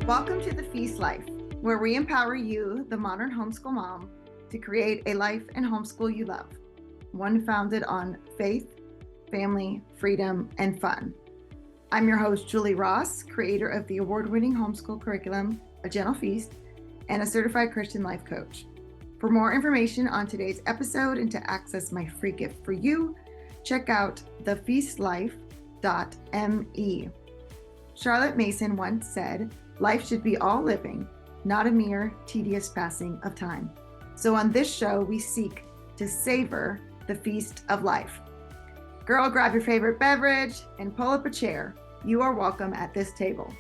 Welcome to the Feast Life, where we empower you, the modern homeschool mom, to create a life and homeschool you love, one founded on faith, family, freedom, and fun. I'm your host, Julie Ross, creator of the award-winning homeschool curriculum, A Gentle Feast, and a certified Christian life coach. For more information on today's episode and to access my free gift for you, check out thefeastlife.me. Charlotte Mason once said, "Life should be all living, not a mere tedious passing of time." So on this show, we seek to savor the feast of life. Girl, grab your favorite beverage and pull up a chair. You are welcome at this table.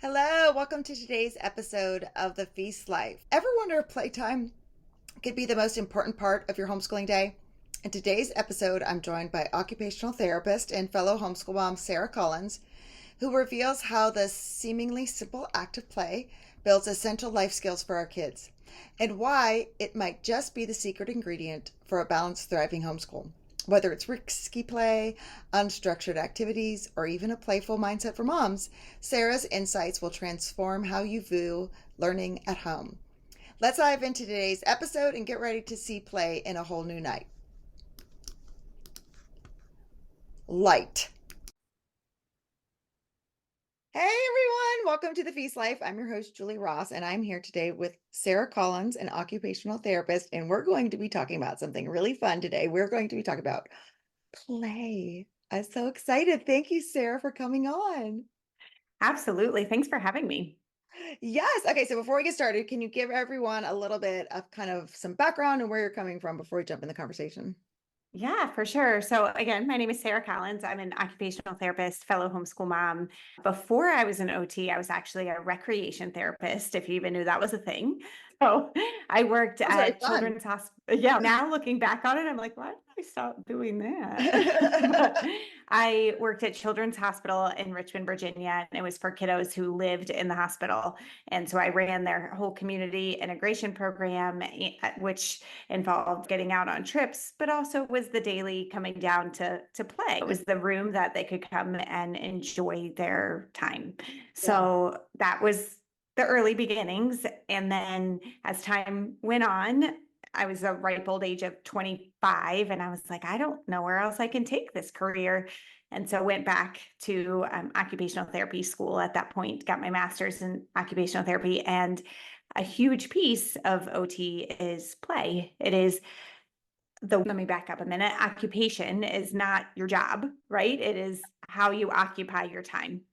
Hello, welcome to today's episode of The Feast Life. Ever wonder if playtime could be the most important part of your homeschooling day? In today's episode, I'm joined by occupational therapist and fellow homeschool mom Sarah Collins, who reveals how the seemingly simple act of play builds essential life skills for our kids, and why it might just be the secret ingredient for a balanced, thriving homeschool. Whether it's risky play, unstructured activities, or even a playful mindset for moms, Sarah's insights will transform how you view learning at home. Let's dive into today's episode and get ready to see play in a whole new light. Hey everyone, welcome to The Feast Life. I'm your host, Julie Ross, and I'm here today with Sarah Collins, an occupational therapist, and we're going to be talking about something really fun today. We're going to be talking about play. I'm so excited. Thank you, Sarah, for coming on. Absolutely. Thanks for having me. Yes. Okay, so before we get started, can you give everyone a little bit of kind of some background and where you're coming from before we jump in the conversation? Yeah, for sure. So again, my name is Sarah Collins. I'm an occupational therapist, fellow homeschool mom. Before I was an OT, I was actually a recreation therapist, if you even knew that was a thing. So I worked That's really at fun. Children's Hospital. Yeah, now looking back on it, I'm like, why did I stop doing that? I worked at Children's Hospital in Richmond, Virginia, and it was for kiddos who lived in the hospital. And so I ran their whole community integration program, which involved getting out on trips, but also was the daily coming down to play. It was the room that they could come and enjoy their time. So that was the early beginnings. And then as time went on, I was a ripe old age of 25, and I was like, I don't know where else I can take this career. And so went back to occupational therapy school at that point, got my master's in occupational therapy. And a huge piece of OT is play. It is let me back up a minute. Occupation is not your job, right? It is how you occupy your time.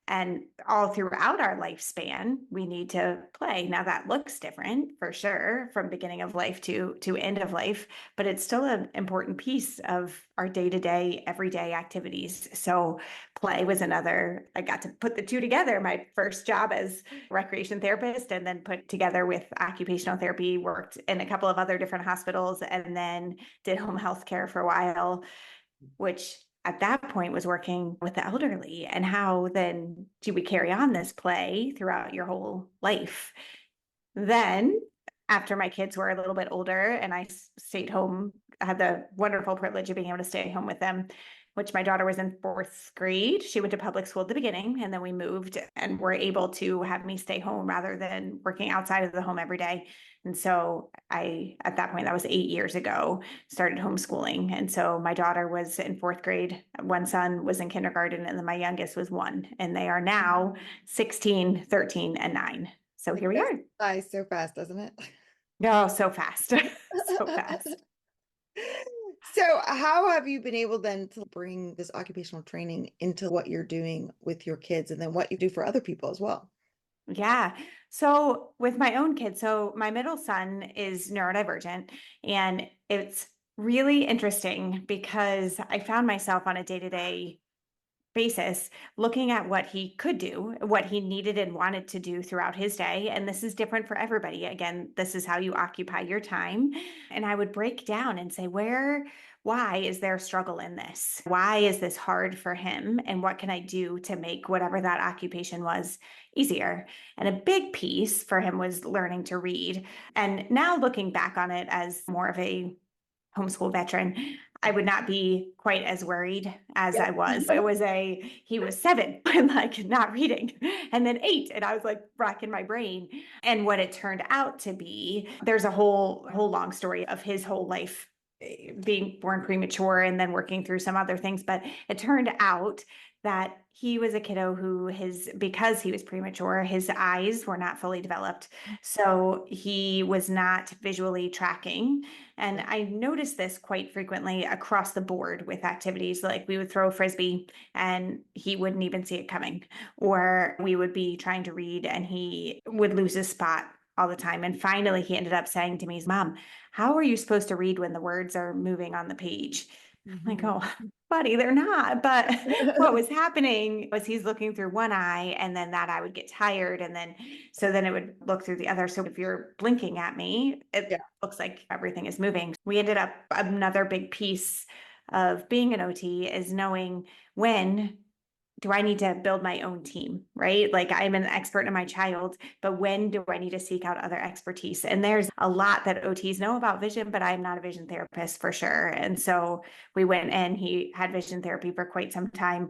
And all throughout our lifespan, we need to play. Now that looks different for sure from beginning of life to end of life, but it's still an important piece of our day-to-day, everyday activities. So play was another, I got to put the two together. My first job as recreation therapist, and then put together with occupational therapy, worked in a couple of other different hospitals, and then did home health care for a while, which at that point was working with the elderly. And how then do we carry on this play throughout your whole life? Then after my kids were a little bit older and I stayed home, I had the wonderful privilege of being able to stay home with them, which my daughter was in fourth grade. She went to public school at the beginning, and then we moved and were able to have me stay home rather than working outside of the home every day. And so at that point, that was 8 years ago, started homeschooling. And so my daughter was in fourth grade. One son was in kindergarten, and then my youngest was 1. And they are now 16, 13, and 9. So here we are. Flies so fast, doesn't it? Oh, so fast. So fast. So how have you been able then to bring this occupational training into what you're doing with your kids and then what you do for other people as well? Yeah. So with my own kids, so my middle son is neurodivergent, and it's really interesting because I found myself on a day-to-day basis looking at what he could do, what he needed and wanted to do throughout his day. And this is different for everybody. Again, this is how you occupy your time. And I would break down and say, why is there a struggle in this? Why is this hard for him? And what can I do to make whatever that occupation was easier? And a big piece for him was learning to read. And now looking back on it as more of a homeschool veteran, I would not be quite as worried as I was. He was 7 and like not reading, and then 8, and I was like racking my brain. And what it turned out to be, there's a whole long story of his whole life being born premature and then working through some other things. But it turned out that he was a kiddo who because he was premature, his eyes were not fully developed. So he was not visually tracking. And I noticed this quite frequently across the board with activities. Like we would throw a frisbee and he wouldn't even see it coming, or we would be trying to read and he would lose his spot all the time. And finally, he ended up saying to me, Mom, how are you supposed to read when the words are moving on the page? I'm like, oh, buddy, they're not. But what was happening was he's looking through one eye and then that eye would get tired. And then it would look through the other. So if you're blinking at me, it Yeah. looks like everything is moving. We ended up, another big piece of being an OT is knowing, when do I need to build my own team, right? Like I'm an expert in my child, but when do I need to seek out other expertise? And there's a lot that OTs know about vision, but I'm not a vision therapist for sure. And so we went, and he had vision therapy for quite some time.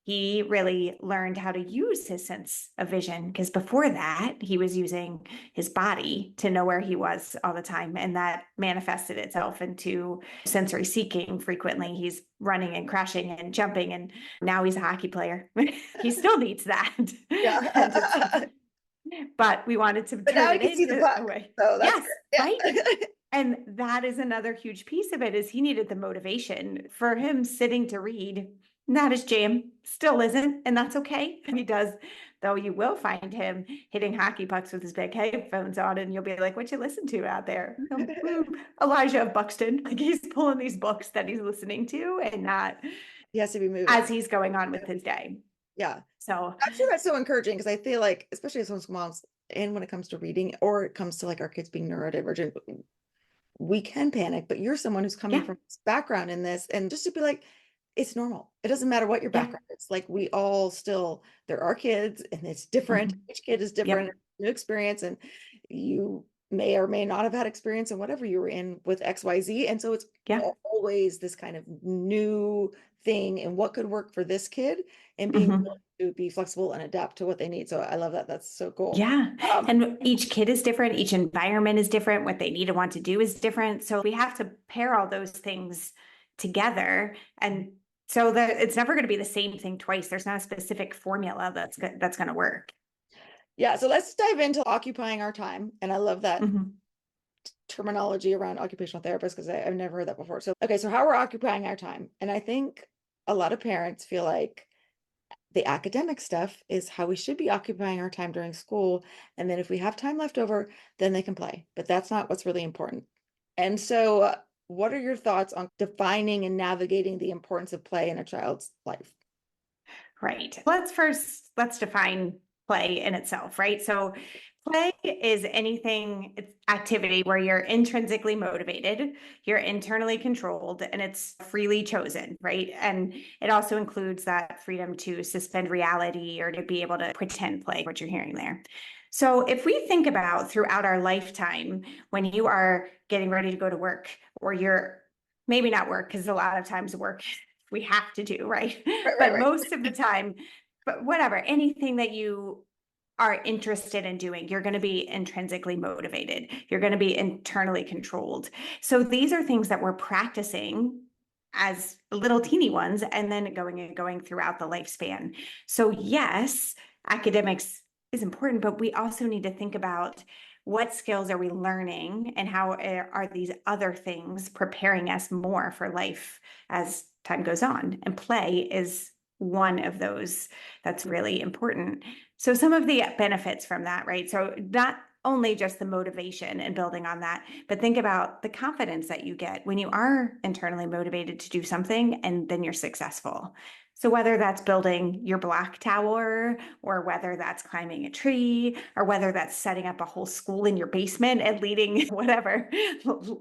He really learned how to use his sense of vision, because before that, he was using his body to know where he was all the time. And that manifested itself into sensory seeking frequently. He's running and crashing and jumping, and now he's a hockey player. He still needs that. Yeah. But we wanted to But now turn I it can see the into a puck. way. So that's Yes, good. right? Yeah. And that is another huge piece of it, is he needed the motivation. For him, sitting to read, not his jam, still isn't, and that's okay. He does, though. You will find him hitting hockey pucks with his big headphones on, and you'll be like, what you listen to out there? Elijah of Buxton. Like he's pulling these books that he's listening to, and not He has to be moving. as he's going on with his day. Yeah. So I'm sure that's so encouraging, because I feel like, especially as homeschool moms, and when it comes to reading, or it comes to like our kids being neurodivergent, we can panic. But you're someone who's coming yeah, from this background in this, and just to be like, it's normal. It doesn't matter what your yeah. background is. Like we all still, there are kids, and it's different. Mhm. Each kid is different, Yep. new experience, and you may or may not have had experience in whatever you were in with XYZ. And so it's Yeah. always this kind of new thing, and what could work for this kid, and being Mhm. willing to be flexible and adapt to what they need. So I love that. That's so cool. Yeah. Um, And each kid is different. Each environment is different. What they need and want to do is different. So we have to pair all those things together. And so that it's never going to be the same thing twice. There's not a specific formula that's going to work. yeah. So let's dive into occupying our time. And I love that Mhm. terminology around occupational therapists, because I've never heard that before. So, okay. So how we're occupying our time. And I think a lot of parents feel like the academic stuff is how we should be occupying our time during school. And then if we have time left over, then they can play. But that's not what's really important. And so, what are your thoughts on defining and navigating the importance of play in a child's life? Right. Let's define play in itself, right? So play is it's activity where you're intrinsically motivated, you're internally controlled, and it's freely chosen, right? And it also includes that freedom to suspend reality or to be able to pretend play, what you're hearing there. So if we think about throughout our lifetime, when you are getting ready to go to work, or you're maybe not work, because a lot of times work we have to do, right? Right, right, But right. most of the time, but whatever, anything that you are interested in doing, you're going to be intrinsically motivated. You're going to be internally controlled. So these are things that we're practicing as little teeny ones, and then going throughout the lifespan. So yes, academics is important, but we also need to think about what skills are we learning, and how are these other things preparing us more for life as time goes on. And play is one of those that's really important. So some of the benefits from that, right? So not only just the motivation and building on that, but think about the confidence that you get when you are internally motivated to do something and then you're successful. So whether that's building your block tower, or whether that's climbing a tree, or whether that's setting up a whole school in your basement and leading whatever,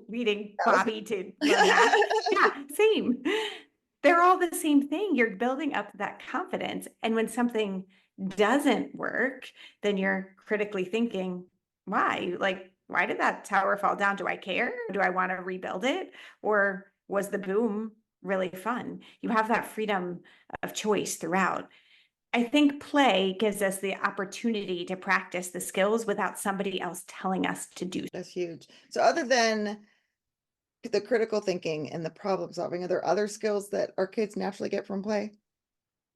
leading That was Bobby to learn math. Yeah, same. They're all the same thing. You're building up that confidence. And when something doesn't work, then you're critically thinking, why? Like, why did that tower fall down? Do I care? Do I want to rebuild it? Or was the boom really fun? You have that freedom of choice throughout. I think play gives us the opportunity to practice the skills without somebody else telling us to do. that's huge. So other than the critical thinking and the problem solving, are there other skills that our kids naturally get from play?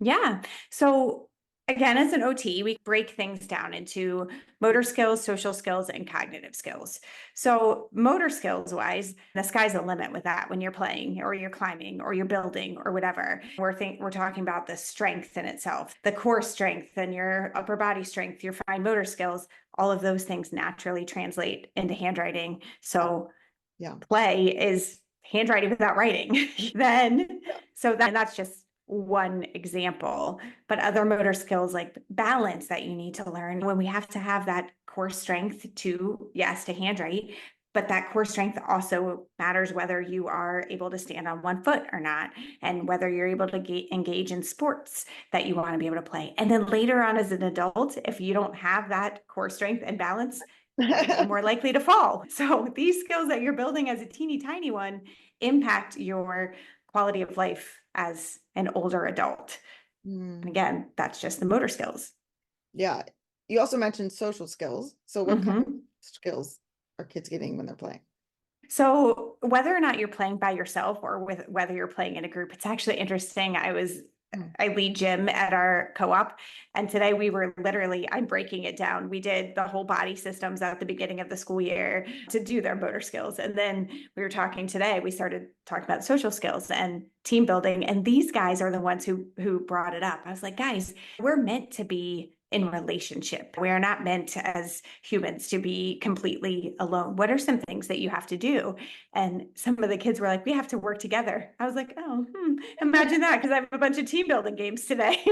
Yeah. So again, as an OT, we break things down into motor skills, social skills, and cognitive skills. So motor skills wise, the sky's the limit with that when you're playing or you're climbing or you're building or whatever. We're talking about the strength in itself, the core strength and your upper body strength, your fine motor skills, all of those things naturally translate into handwriting. So Yeah. play is handwriting without writing. Then, Yeah. so that's just one example, but other motor skills like balance that you need to learn when we have to have that core strength to, yes, to handwrite, but that core strength also matters whether you are able to stand on one foot or not, and whether you're able to engage in sports that you want to be able to play. And then later on as an adult, if you don't have that core strength and balance, you're going to be more likely to fall. So these skills that you're building as a teeny tiny one impact your quality of life as an older adult. And Mm, again, that's just the motor skills. yeah. You also mentioned social skills. So what kind of Mhm. skills are kids getting when they're playing? So whether or not you're playing by yourself or with whether you're playing in a group, it's actually interesting. Mm. I lead gym at our co-op, and today we were literally, I'm breaking it down. We did the whole body systems at the beginning of the school year to do their motor skills. And then we were talking today, we started talking about social skills and team building. And these guys are the ones who brought it up. I was like, guys, we're meant to be in relationship. We are not meant as humans to be completely alone. What are some things that you have to do? And some of the kids were like, we have to work together. I was like, oh, imagine that, because I have a bunch of team building games today.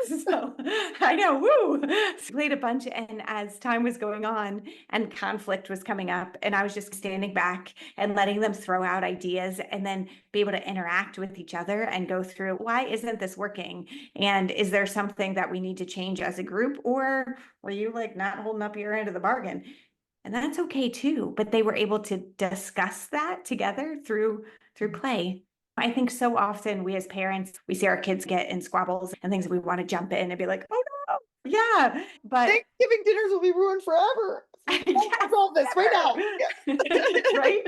So I know, woo. So played a bunch, and as time was going on and conflict was coming up, and I was just standing back and letting them throw out ideas and then be able to interact with each other and go through, why isn't this working? And is there something that we need to change as a group, or were you like not holding up your end of the bargain? And that's okay too. But they were able to discuss that together through play. I think so often we as parents, we see our kids get in squabbles and things, we want to jump in and be like, oh no, yeah. But Thanksgiving dinners will be ruined forever. Let's yes, resolve this right now. Yeah. never. Right?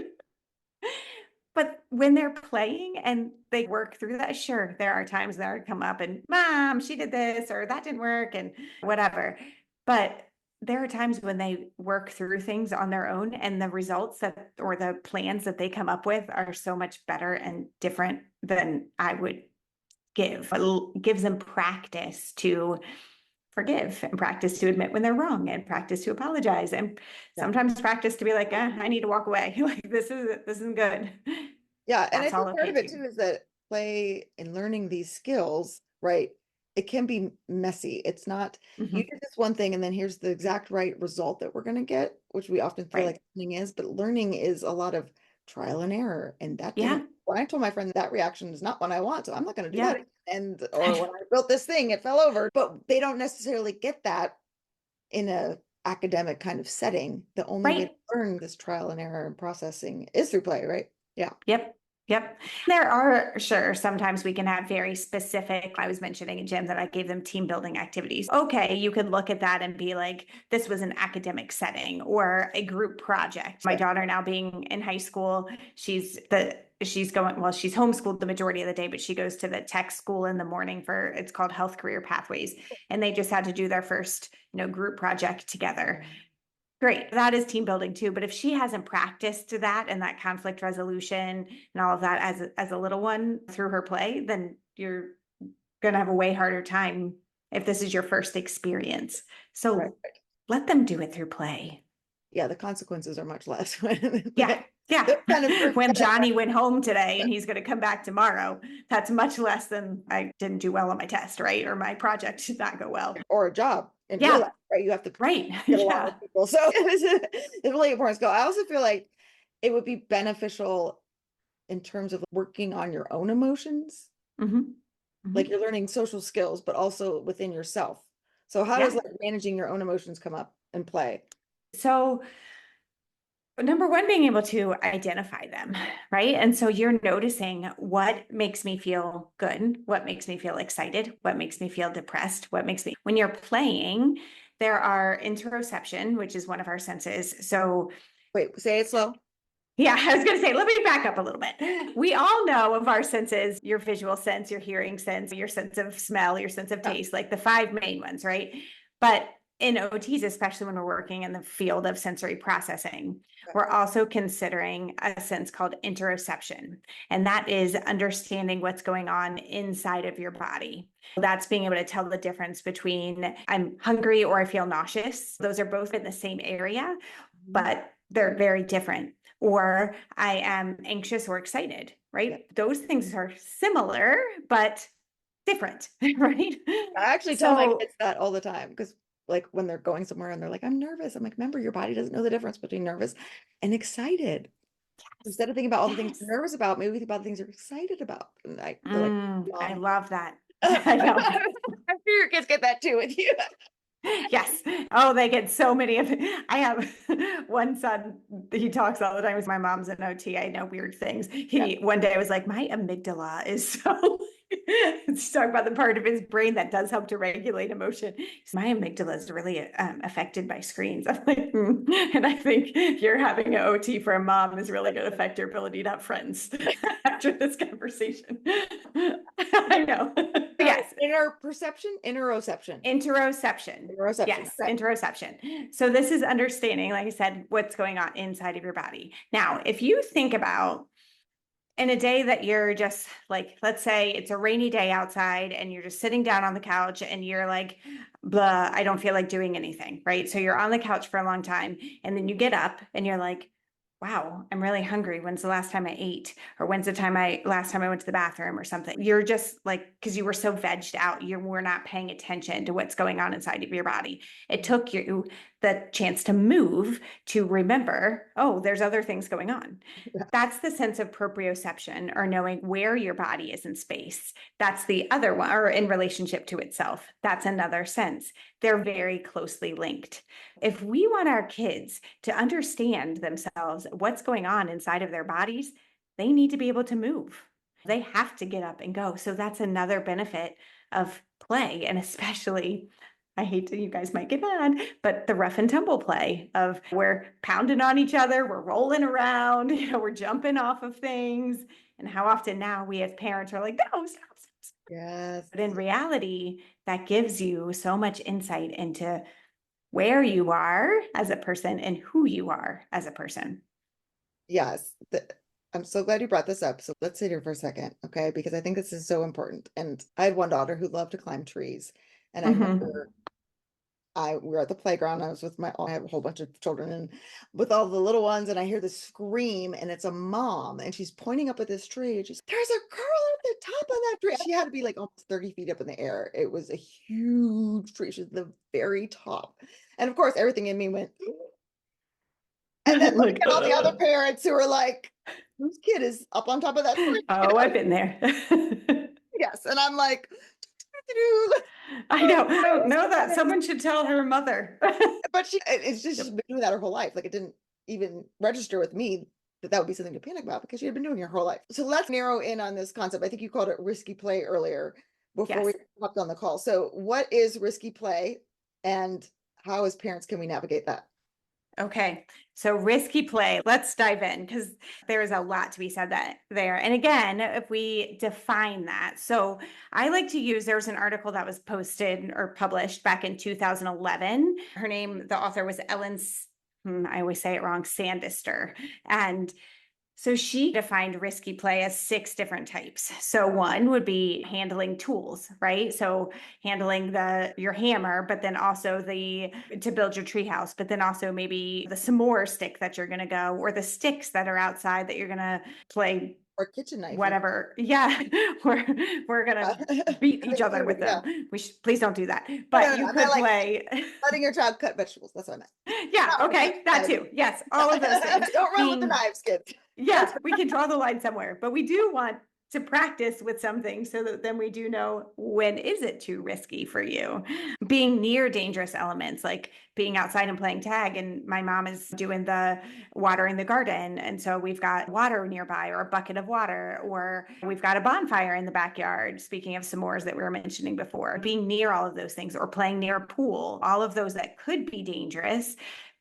But when they're playing and they work through that, sure, there are times that come up and mom, she did this or that didn't work and whatever. But there are times when they work through things on their own, and the results that or the plans that they come up with are so much better and different than I would give. It gives them practice to forgive, and practice to admit when they're wrong, and practice to apologize, and Yeah. sometimes practice to be like, I need to walk away. Like this isn't good. Yeah, and I That's all think part okay of it too. too is that play and learning these skills, right? It can be messy. It's not you Mhm. did this one thing and then here's the exact right result that we're going to get, which we often feel Right. like learning is, but learning is a lot of trial and error. And that didn't, Yeah. when I told my friend that reaction is not one I want, so I'm not going to do that Yeah. again. And or when I built this thing, it fell over. But they don't necessarily get that in a academic kind of setting. The only way to Right. learn this trial and error and processing is through play, right? Yeah. Yep. Yep. There are, sure, sometimes we can have very specific. I was mentioning in gym that I gave them team building activities. Okay, you could look at that and be like, this was an academic setting or a group project. My Right. daughter now being in high school, she's going, well, she's homeschooled the majority of the day, but she goes to the tech school in the morning for, it's called Health Career Pathways. And they just had to do their first, group project together. Great. That is team building too. But if she hasn't practiced that and that conflict resolution and all of that as a little one through her play, then you're going to have a way harder time if this is your first experience. Right. So let them do it through play. Yeah, the consequences are much less. Yeah. Yeah. They're kind of When Johnny went home today and he's going to come back tomorrow, that's much less than I didn't do well on my test, right? Or my project did not go well. or a job in real Yeah. life, right? You have to Right. get along Yeah. with people. So it's really important skill. I also feel like it would be beneficial in terms of working on your own emotions. Hmm. Like Hmm. you're learning social skills, but also within yourself. So how does Yeah. like managing your own emotions come up and play? So, number one, being able to identify them, right? And so you're noticing what makes me feel good, what makes me feel excited, what makes me feel depressed, what makes me, when you're playing, there are interoception, which is one of our senses. So, Wait, say it slow. yeah, I was going to say, let me back up a little bit. We all know of our senses, your visual sense, your hearing sense, your sense of smell, your sense of Yeah. taste, like the five main ones, right? But in OTs, especially when we're working in the field of sensory processing, we're also considering a sense called interoception. And that is understanding what's going on inside of your body. That's being able to tell the difference between I'm hungry or I feel nauseous. Those are both in the same area, Mhm. but they're very different. Or I am anxious or excited, Yeah. right? Those things are similar, but different, right? I actually tell my So, kids that all the time because like when they're going somewhere and they're like, I'm nervous. I'm like, remember, your body doesn't know the difference between nervous and excited. Instead of thinking about all the things you're yes. nervous about, maybe think about the things you're excited about. And they're like, I Mom. love that. I I'm know. sure your kids get that too with you. Yes. Oh, they get so many of it. I have one son, he talks all the time with my mom's an OT. I know weird things. Yeah. He one day was like, my amygdala is so he's talking about the part of his brain that does help to regulate emotion. My amygdala is really affected by screens. I'm like, "Hmm." And I think you're having an OT for a mom is really going to affect your ability to have friends after this conversation. I know. Yes. Inner perception, interoception. Interoception. Interoception. Yes, Okay. interoception. So this is understanding, like I said, what's going on inside of your body. Now, if you think about in a day that you're just like, let's say it's a rainy day outside and you're just sitting down on the couch and you're like, blah, I don't feel like doing anything, right? So you're on the couch for a long time and then you get up and you're like, wow, I'm really hungry. When's the last time I ate? Or when's the last time I went to the bathroom or something? You're just like, because you were so vegged out, you were not paying attention to what's going on inside of your body. It took you the chance to move to remember, oh, there's other things going on. Yeah. That's the sense of proprioception, or knowing where your body is in space. That's the other one, or in relationship to itself. That's another sense. They're very closely linked. If we want our kids to understand themselves, what's going on inside of their bodies, they need to be able to move. They have to get up and go. So that's another benefit of play, and especially I hate to, you guys might get mad, but the rough and tumble play of we're pounding on each other, we're rolling around, we're jumping off of things. And how often now we as parents are like, no, stop, stop, stop. Yes. But in reality, that gives you so much insight into where you are as a person and who you are as a person. Yes. I'm so glad you brought this up. So let's sit here for a second, okay? Because I think this is so important. And I had one daughter who loved to climb trees. And I Mm-hmm. remember we were at the playground. I was with I have a whole bunch of children and with all the little ones, and I hear this scream, and it's a mom, and she's pointing up at this tree, and she's, there's a girl at the top of that tree. She had to be like almost 30 feet up in the air. It was a huge tree. She's at the very top. And of course, everything in me went, and then look Like, at all the other parents who are like, whose kid is up on top of that tree? oh, I've been there. Yes. And I'm like, I know. I don't know that. Someone should tell her mother. but it's just she's Yep. been doing that her whole life. Like it didn't even register with me that that would be something to panic about because she had been doing it her whole life. So let's narrow in on this concept. I think you called it risky play earlier before we Yes. hopped on the call. So what is risky play and how as parents can we navigate that? Okay. So risky play. Let's dive in because there is a lot to be said that there. And again, if we define that, so I like to use, there was an article that was posted or published back in 2011. Her name, the author was I always say it wrong, Sandister. And So she defined risky play as 6 different types. So one would be handling tools, right? So handling your hammer, but then also the to build your treehouse, but then also maybe the s'more stick that you're gonna go, or the sticks that are outside that you're gonna play Or kitchen knife even. whatever. Yeah, we're gonna beat each other with Yeah. them. Please don't do that. No, no, But no, you I meant could like play. letting your child cut vegetables. That's what I meant. Yeah, Not when okay, that too. Yes, all of those things. Don't run with the Being knives, kids. Yeah, we can draw the line somewhere, but we do want to practice with something so that then we do know when is it too risky for you. Being near dangerous elements, like being outside and playing tag, and my mom is doing the watering the garden, and so we've got water nearby, or a bucket of water, or we've got a bonfire in the backyard, speaking of s'mores that we were mentioning before. Being near all of those things, or playing near a pool, all of those that could be dangerous,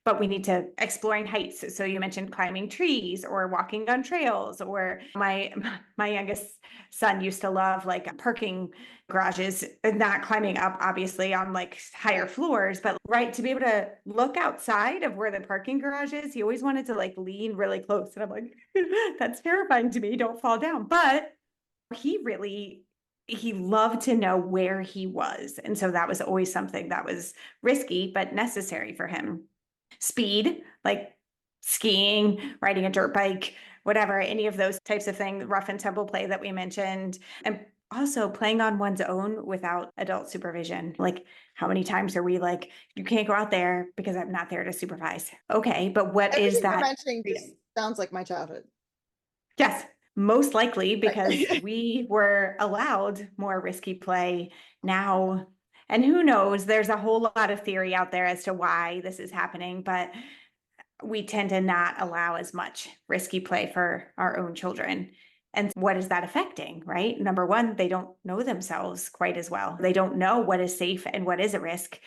but we need to exploring heights. So you mentioned climbing trees or walking on trails, or my youngest son used to love like parking garages, not climbing up obviously on like higher floors, but right, to be able to look outside of where the parking garage is. He always wanted to like lean really close, and I'm like, that's terrifying to me, don't fall down. But he loved to know where he was, and so that was always something that was risky but necessary for him. Speed, like skiing, riding a dirt bike, whatever, any of those types of things, rough and tumble play that we mentioned. And also playing on one's own without adult supervision. Like, how many times are we like, you can't go out there because I'm not there to supervise? Okay, but what is Everything you're that mentioning just freedom? sounds like my childhood. Yes, most likely because Right. we were allowed more risky play now. And who knows, there's a whole lot of theory out there as to why this is happening, but we tend to not allow as much risky play for our own children. And what is that affecting, right? Number one, they don't know themselves quite as well. They don't know what is safe and what is a risk.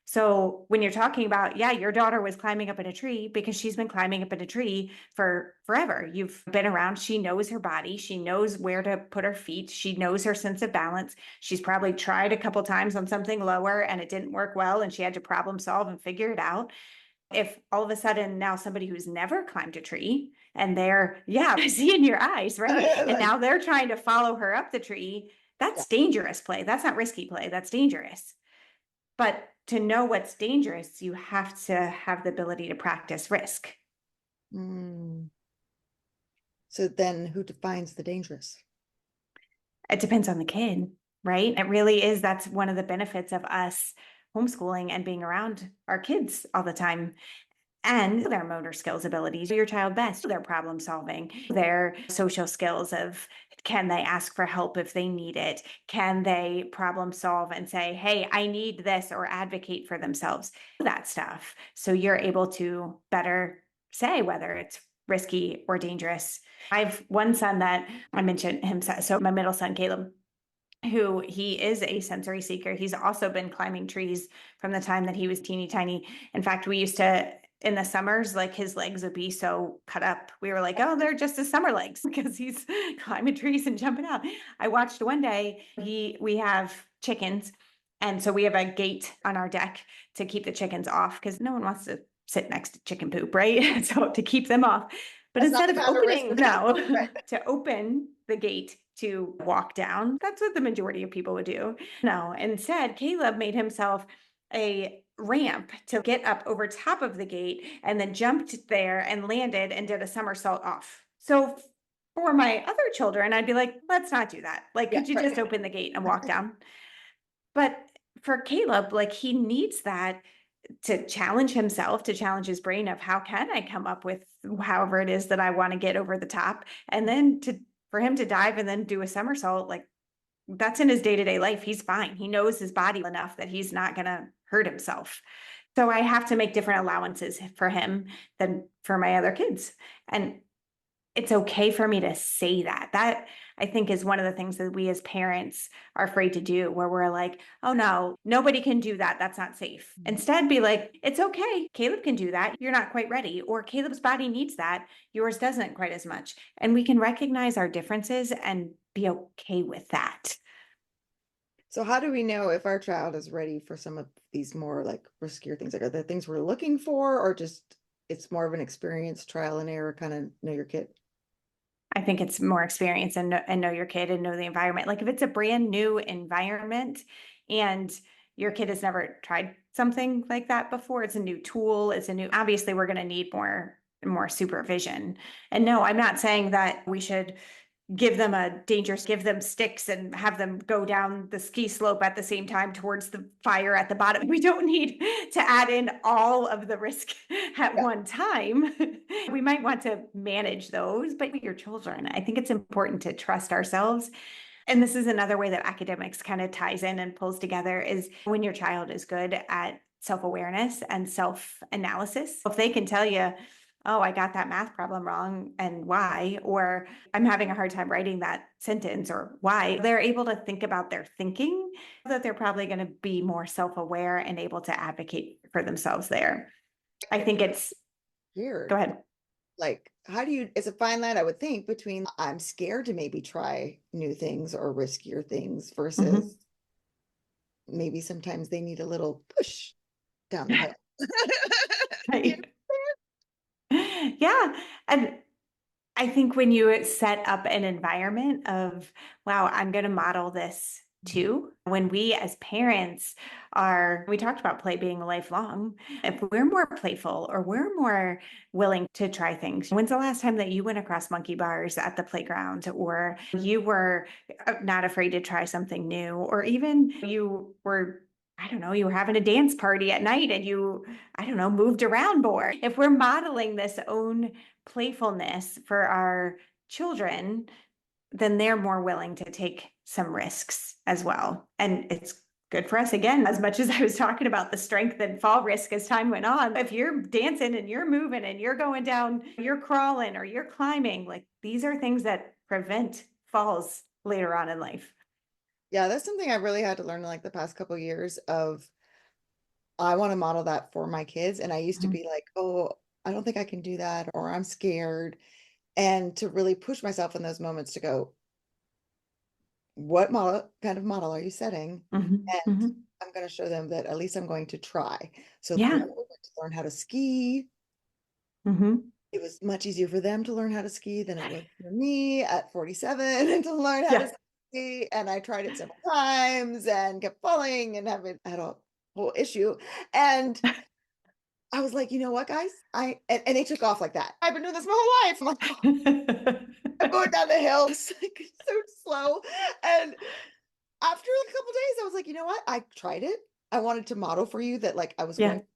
So when you're talking about, yeah, your daughter was climbing up in a tree because she's been climbing up in a tree for forever. You've been around, she knows her body, she knows where to put her feet, she knows her sense of balance. She's probably tried a couple times on something lower and it didn't work well, and she had to problem solve and figure it out. If all of a sudden now somebody who's never climbed a tree and yeah, I see in your eyes, right? And Like, now they're trying to follow her up the tree, yeah. that's dangerous play. That's not risky play. That's dangerous. But to know what's dangerous, you have to have the ability to practice risk. Mm. So then who defines the dangerous? It depends on the kid, right? It really is. That's one of the benefits of us homeschooling and being around our kids all the time, and their motor skills abilities, your child best, their problem solving, their social skills of, can they ask for help if they need it? Can they problem solve and say, hey, I need this, or advocate for themselves? That stuff. So you're able to better say whether it's risky or dangerous. I've one son that I mentioned him. So my middle son, Caleb, who he is a sensory seeker. He's also been climbing trees from the time that he was teeny tiny. In fact, we used to, in the summers, like his legs would be so cut up. We were like, oh, they're just his summer legs because he's climbing trees and jumping out. I watched one day, we have chickens. And so we have a gate on our deck to keep the chickens off because no one wants to sit next to chicken poop, right? So to keep them off. But That's not instead the of kind of risk opening, for them. no, Right. to open the gate to walk down, that's what the majority of people would do. No, instead, Caleb made himself a ramp to get up over top of the gate, and then jumped there and landed and did a somersault off. So for my other children, I'd be like, let's not do that. Like, Yeah, could you just right. open the gate and walk down? But for Caleb, like, he needs that to challenge himself, to challenge his brain of, how can I come up with however it is that I want to get over the top? And then for him to dive and then do a somersault, like, that's in his day-to-day life. He's fine. He knows his body enough that he's not going to hurt himself. So I have to make different allowances for him than for my other kids. And it's okay for me to say that. That, I think, is one of the things that we as parents are afraid to do, where we're like, oh no, nobody can do that. That's not safe. Instead, be like, it's okay. Caleb can do that. You're not quite ready. Or Caleb's body needs that. Yours doesn't quite as much. And we can recognize our differences and be okay with that. So how do we know if our child is ready for some of these more like riskier things? Like, are there things we're looking for, or just it's more of an experience, trial and error, kind of know your kid? I think it's more experience and know your kid and know the environment. Like if it's a brand new environment and your kid has never tried something like that before, it's a new tool, it's a new, obviously we're going to need more supervision. And no, I'm not saying that we should give them sticks and have them go down the ski slope at the same time towards the fire at the bottom. We don't need to add in all of the risk at Yeah. one time. We might want to manage those, but with your children, I think it's important to trust ourselves. And this is another way that academics kind of ties in and pulls together is when your child is good at self-awareness and self-analysis. If they can tell you, oh, I got that math problem wrong and why, or I'm having a hard time writing that sentence or why, they're able to think about their thinking, that they're probably going to be more self-aware and able to advocate for themselves there. I think it's, go Weird. ahead. Like, how do you, it's a fine line, I would think, between I'm scared to maybe try new things or riskier things Mhm. versus maybe sometimes they need a little push down the hill. Yeah. Right. Yeah. And I think when you set up an environment of, wow, I'm going to model this too. When we as parents we talked about play being lifelong. If we're more playful or we're more willing to try things, when's the last time that you went across monkey bars at the playground or you were not afraid to try something new, or even you were, I don't know, you were having a dance party at night and you, I don't know, moved around more. If we're modeling this own playfulness for our children, then they're more willing to take some risks as well. And it's good for us again, as much as I was talking about the strength and fall risk as time went on. If you're dancing and you're moving and you're going down, you're crawling or you're climbing, like these are things that prevent falls later on in life. Yeah, that's something I really had to learn in like the past couple of years of I want to model that for my kids. And I used to Mhm. be like, oh, I don't think I can do that, or I'm scared. And to really push myself in those moments to go, what model kind of model are you setting? Mhm. And Mhm. I'm going to show them that at least I'm going to try. So for Yeah. them, we went to learn how to ski. Mhm. It was much easier for them to learn how to ski than it was for me at 47 and to learn how to Yeah. ski. And I tried it several times and kept falling and having had a whole issue. And I was like, you know what, guys? And they took off like that. I've been doing this my whole life. I'm like, oh, I'm going down the hill. It's like so slow. And after a couple days, I was like, you know what? I tried it. I wanted to model for you that like I was Yeah. going,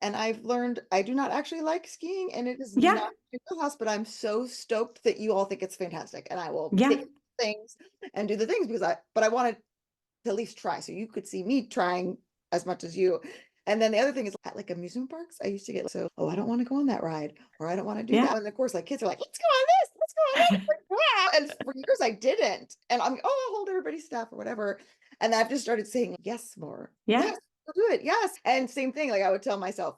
and I've learned I do not actually like skiing, and it is Yeah. not my wheelhouse, but I'm so stoked that you all think it's fantastic. And I will Yeah. take things and do the things because but I wanted to at least try. So you could see me trying as much as you. And then the other thing is at like amusement parks, I used to get so, oh, I don't want to go on that ride, or I don't want to do Yeah. that. And of course, like kids are like, let's go on this, let's go on that. Like, wow. And for years I didn't. And I'm, oh, I'll hold everybody's stuff or whatever. And I've just started saying yes more. Yeah. Yes, I'll do it. Yes. And same thing, like I would tell myself,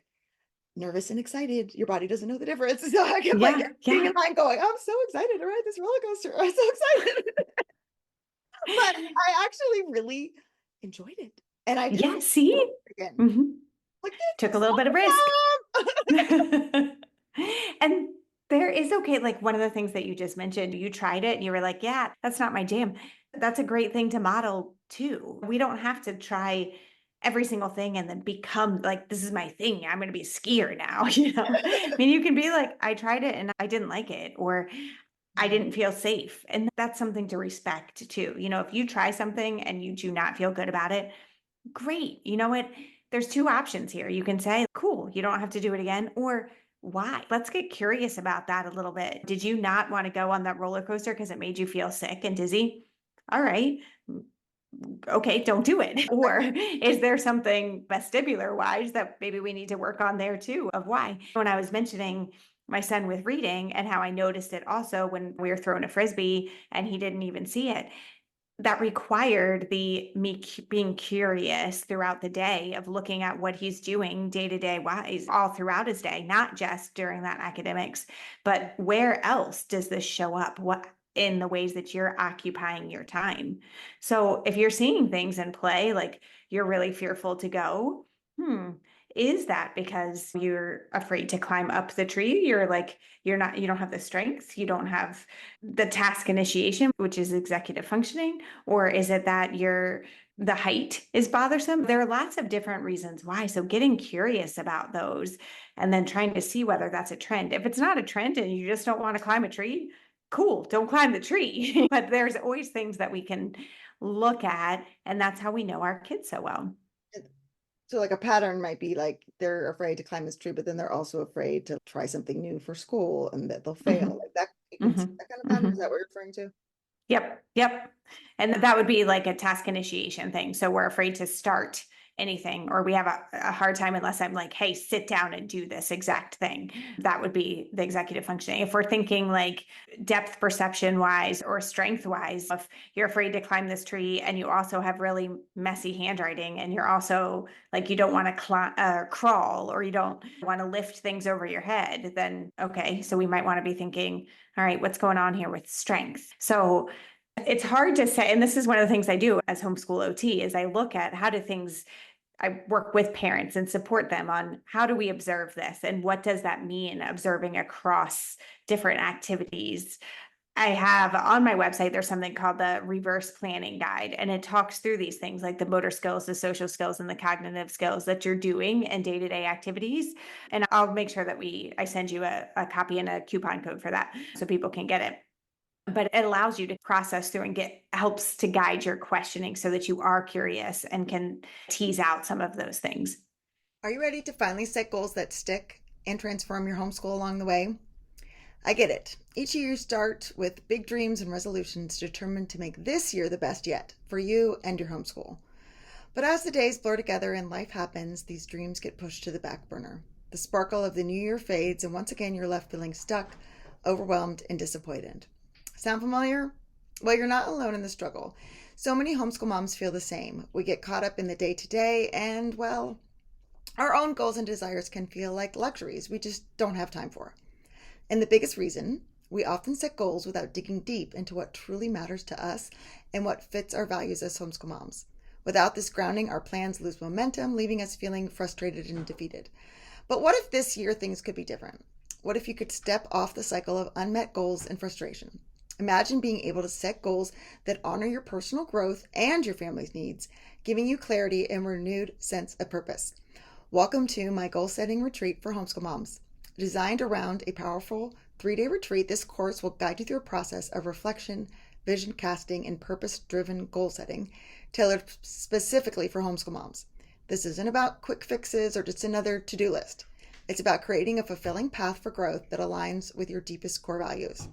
nervous and excited. Your body doesn't know the difference. So I kept like Yeah. being Yeah. in mind going, I'm so excited to ride this roller coaster. I'm so excited. But I actually really enjoyed it. And I just Yeah. want to do See? it again. Mhm. Like, Took a this is little bit of risk. so fun. And there is okay, like one of the things that you just mentioned, you tried it and you were like, yeah, that's not my jam. That's a great thing to model too. We don't have to try every single thing and then become like, this is my thing. I'm going to be a skier now. I mean, you can be like, I tried it and I didn't like it, or I Mhm. didn't feel safe. And that's something to respect too. If you try something and you do not feel good about it, great. You know what? There's two options here. You can say, cool, you don't have to do it again, or why? Let's get curious about that a little bit. Did you not want to go on that roller coaster because it made you feel sick and dizzy? All right. Okay, don't do it. Or is there something vestibular wise that maybe we need to work on there too, of why? When I was mentioning my son with reading and how I noticed it also when we were throwing a frisbee and he didn't even see it, that required being curious throughout the day of looking at what he's doing day to day wise all throughout his day, not just during that academics, but where else does this show up? What in the ways that you're occupying your time? So if you're seeing things in play, like you're really fearful to go, Hmm. Is that because you're afraid to climb up the tree? You're like, you don't have the strength, you don't have the task initiation, which is executive functioning? Or is it that the height is bothersome? There are lots of different reasons why. So getting curious about those and then trying to see whether that's a trend. If it's not a trend and you just don't want to climb a tree, cool, don't climb the tree. But there's always things that we can look at, and that's how we know our kids so well. So like a pattern might be like they're afraid to climb this tree, but then they're also afraid to try something new for school and that they'll fail. Mhm. Like that, you can see Mhm. that kind of pattern. Is Mhm. that what you're referring to? Yep, yep. And that would be like a task initiation thing. So we're afraid to start anything, or we have a hard time unless I'm like, hey, sit down and do this exact thing. That would be the executive functioning. If we're thinking like depth perception wise or strength wise, if you're afraid to climb this tree and you also have really messy handwriting and you're also like, you don't want to crawl or you don't want to lift things over your head, then okay. So we might want to be thinking, all right, what's going on here with strength? So it's hard to say. And this is one of the things I do as homeschool OT is I look at how do things, I work with parents and support them on how do we observe this and what does that mean observing across different activities. I have on my website, there's something called the reverse planning guide, and it talks through these things like the motor skills, the social skills, and the cognitive skills that you're doing in day-to-day activities. And I'll make sure that I send you a copy and a coupon code for that so people can get it. But it allows you to process through and helps to guide your questioning so that you are curious and can tease out some of those things. Are you ready to finally set goals that stick and transform your homeschool along the way? I get it. Each year you start with big dreams and resolutions determined to make this year the best yet for you and your homeschool. But as the days blur together and life happens, these dreams get pushed to the back burner. The sparkle of the new year fades, and once again you're left feeling stuck, overwhelmed, and disappointed. Sound familiar? Well, you're not alone in the struggle. So many homeschool moms feel the same. We get caught up in the day to day, and well, our own goals and desires can feel like luxuries we just don't have time for. And the biggest reason, we often set goals without digging deep into what truly matters to us and what fits our values as homeschool moms. Without this grounding, our plans lose momentum, leaving us feeling frustrated and defeated. But what if this year things could be different? What if you could step off the cycle of unmet goals and frustration? Imagine being able to set goals that honor your personal growth and your family's needs, giving you clarity and renewed sense of purpose. Welcome to my goal setting retreat for homeschool moms. Designed around a powerful 3-day retreat, this course will guide you through a process of reflection, vision casting, and purpose driven goal setting tailored specifically for homeschool moms. This isn't about quick fixes or just another to do list. It's about creating a fulfilling path for growth that aligns with your deepest core values.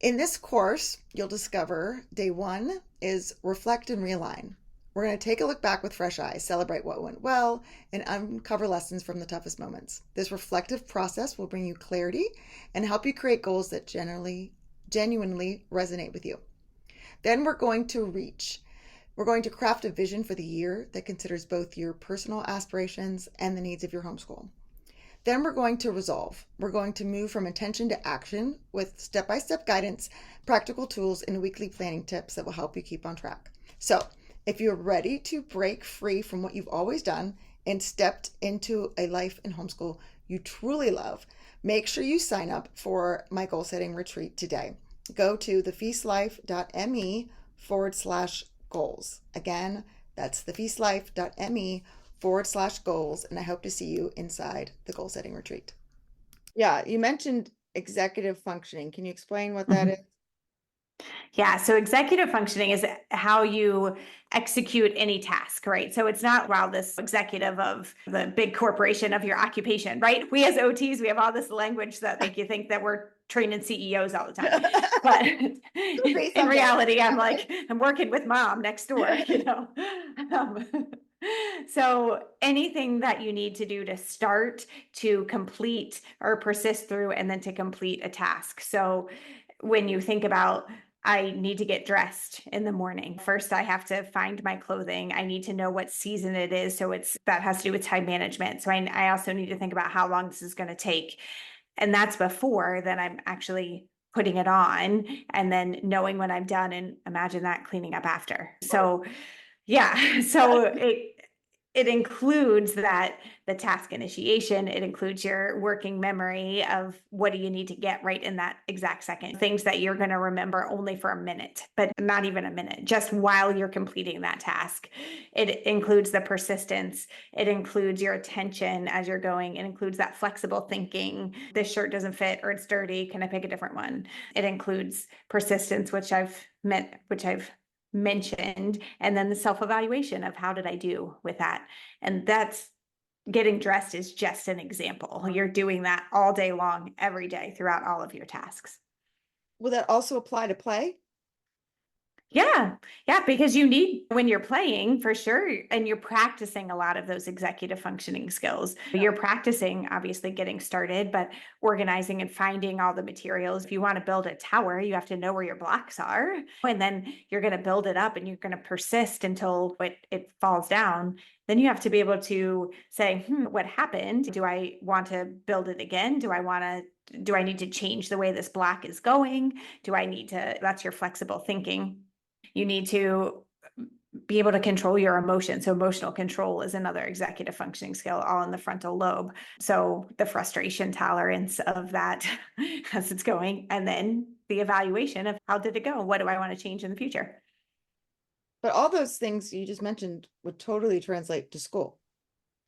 In this course, you'll discover day one is reflect and realign. We're going to take a look back with fresh eyes, celebrate what went well, and uncover lessons from the toughest moments. This reflective process will bring you clarity and help you create goals that genuinely resonate with you. Then we're going to craft a vision for the year that considers both your personal aspirations and the needs of your homeschool. Then we're going to resolve. We're going to move from intention to action with step-by-step guidance, practical tools, and weekly planning tips that will help you keep on track. So, if you're ready to break free from what you've always done and stepped into a life in homeschool you truly love, make sure you sign up for my goal setting retreat today. Go to thefeastlife.me/goals. Again, that's thefeastlife.me/goals, and I hope to see you inside the goal setting retreat. Yeah, you mentioned executive functioning. Can you explain what that is? Yeah. So executive functioning is how you execute any task, right? So it's not, wow, this executive of the big corporation of your occupation, right? We as OTs, we have all this language that make you think that we're training CEOs all the time. But in reality, I'm working with mom next door, you know? Um, so anything that you need to do to start, to complete or persist through, and then to complete a task. So when you think about I need to get dressed in the morning. First, I have to find my clothing. I need to know what season it is. So that has to do with time management. So I also need to think about how long this is going to take. And that's before then I'm actually putting it on and then knowing when I'm done and imagine that cleaning up after. So yeah. So it includes that the task initiation, it includes your working memory of what do you need to get right in that exact second, things that you're going to remember only for a minute, but not even a minute, just while you're completing that task. It includes the persistence, it includes your attention as you're going, it includes that flexible thinking. This shirt doesn't fit or it's dirty, can I pick a different one? It includes persistence, which I've mentioned, and then the self-evaluation of how did I do with that. And that's getting dressed is just an example. You're doing that all day long, every day throughout all of your tasks. Will that also apply to play? Yeah. Yeah. Because you need, when you're playing for sure, and you're practicing a lot of those executive functioning skills. You're practicing, obviously, getting started, but organizing and finding all the materials. If you want to build a tower, you have to know where your blocks are. And then you're going to build it up and you're going to persist until it falls down. Then you have to be able to say, what happened? Do I want to build it again? Do I need to change the way this block is going? That's your flexible thinking. You need to be able to control your emotions. So emotional control is another executive functioning skill, all in the frontal lobe. So the frustration tolerance of that as it's going, and then the evaluation of how did it go? What do I want to change in the future? But all those things you just mentioned would totally translate to school.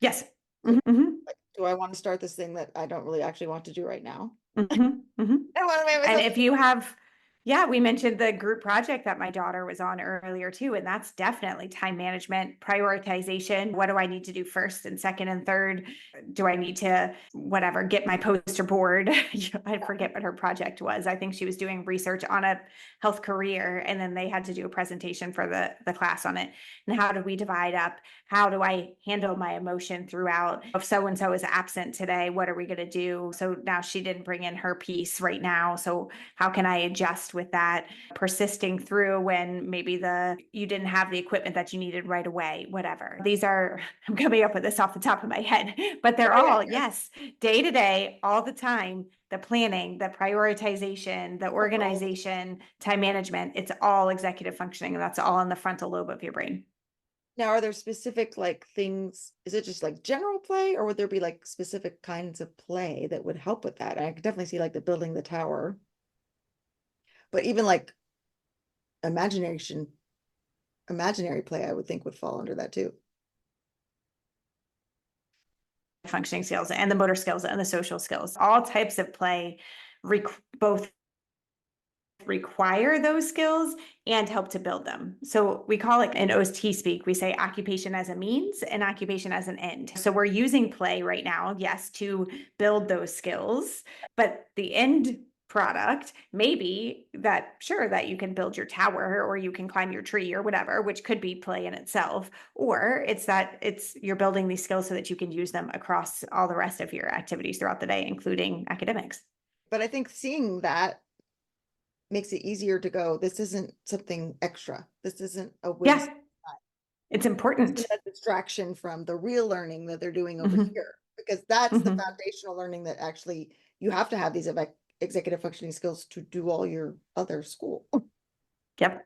Yes. So, Mm-hmm. like, do I want to start this thing that I don't really actually want to do right now? Mm-hmm. Mm-hmm. I want to make And myself. if you have, yeah, we mentioned the group project that my daughter was on earlier too, and that's definitely time management, prioritization. What do I need to do first and second and third? Do I need to, whatever, get my poster board? I forget what her project was. I think she was doing research on a health career, and then they had to do a presentation for the class on it. And how do we divide up? How do I handle my emotion throughout? If so and so is absent today, what are we going to do? So now she didn't bring in her piece right now. So how can I adjust with that? Persisting through when maybe you didn't have the equipment that you needed right away, whatever. These are, I'm coming up with this off the top of my head, but they're all, yes, day to day, all the time. The planning, the prioritization, the organization, time management, it's all executive functioning. And that's all in the frontal lobe of your brain. Now, are there specific like things? Is it just like general play, or would there be like specific kinds of play that would help with that? I could definitely see like the building the tower, but even like imagination, imaginary play, I would think would fall under that too. Functioning skills and the motor skills and the social skills, all types of play both require those skills and help to build them. So we call it, in OT speak, we say occupation as a means and occupation as an end. So we're using play right now, yes, to build those skills, but the end product maybe that, sure, that you can build your tower or you can climb your tree or whatever, which could be play in itself, or you're building these skills so that you can use them across all the rest of your activities throughout the day, including academics. But I think seeing that makes it easier to go, this isn't something extra. This isn't a waste. Yeah, it's important. A distraction from the real learning that they're doing over Mm-hmm. here, because that's the Mm-hmm. foundational learning that actually you have to have these executive functioning skills to do all your other school. Yep.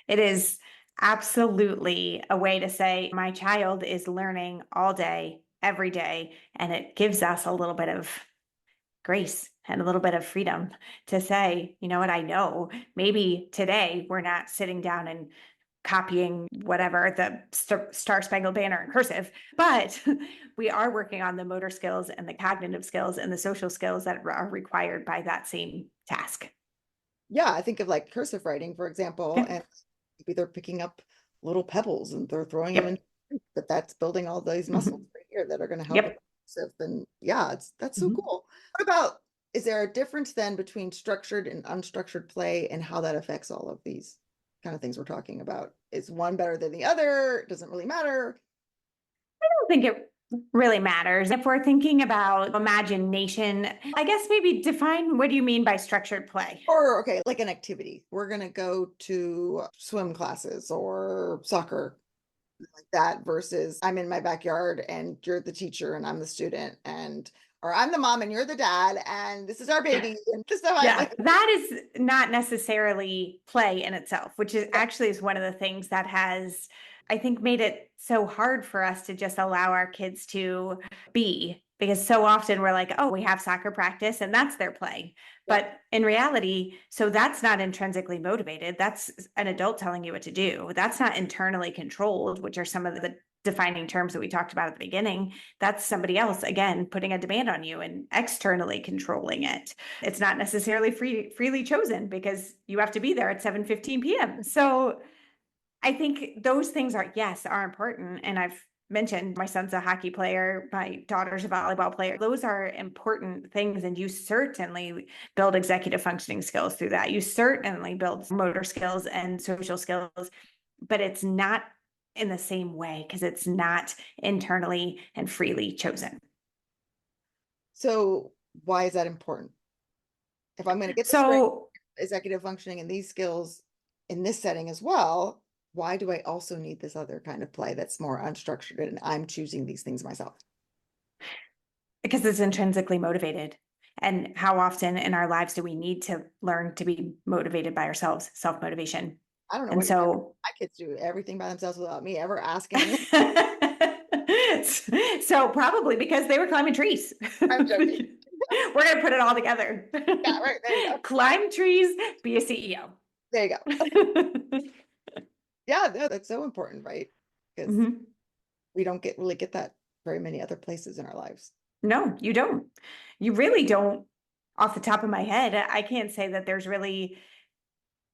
It is absolutely a way to say my child is learning all day, every day, and it gives us a little bit of grace and a little bit of freedom to say, you know what, I know maybe today we're not sitting down and copying whatever the Star Spangled Banner in cursive, but we are working on the motor skills and the cognitive skills and the social skills that are required by that same task. Yeah, I think of like cursive writing, for example, Yeah. and maybe they're picking up little pebbles and they're throwing them in, Yep. but that's building all these muscles Mhm. right here that are going to help with Yep. cursive. And yeah, that's so Mhm. cool. What about, is there a difference then between structured and unstructured play and how that affects all of these kind of things we're talking about? Is one better than the other? It doesn't really matter. I don't think it really matters. If we're thinking about imagination, I guess maybe define what do you mean by structured play? Or, okay, like an activity. We're going to go to swim classes or soccer, like that, versus I'm in my backyard and you're the teacher and I'm the student, and or I'm the mom and you're the dad and this is our baby and this stuff. I Yeah, like. that is not necessarily play in itself, which is Yeah. actually is one of the things that has I think made it so hard for us to just allow our kids to be, because so often we're like, oh, we have soccer practice and that's their play. Yep. But in reality, so that's not intrinsically motivated. That's an adult telling you what to do. That's not internally controlled, which are some of the defining terms that we talked about at the beginning. That's somebody else, again, putting a demand on you and externally controlling it. It's not necessarily freely chosen because you have to be there at 7:15 p.m. So I think those things are important. And I've mentioned my son's a hockey player, my daughter's a volleyball player. Those are important things. And you certainly build executive functioning skills through that. You certainly build motor skills and social skills, but it's not in the same way because it's not internally and freely chosen. So why is that important? If I'm going to get this right, So executive functioning and these skills in this setting as well, why do I also need this other kind of play that's more unstructured and I'm choosing these things myself? because it's intrinsically motivated. And how often in our lives do we need to learn to be motivated by ourselves, self-motivation? I don't know And what you do. so, My kids do everything by themselves without me ever asking. so probably because they were climbing trees. I'm joking. We're going to put it all together. Yeah, right. There you go. Climb trees, be a CEO. There you go. Yeah, no, that's so important, right? Because Mhm. we don't really get that very many other places in our lives. No, you don't. You really don't. Off the top of my head, I can't say that there's really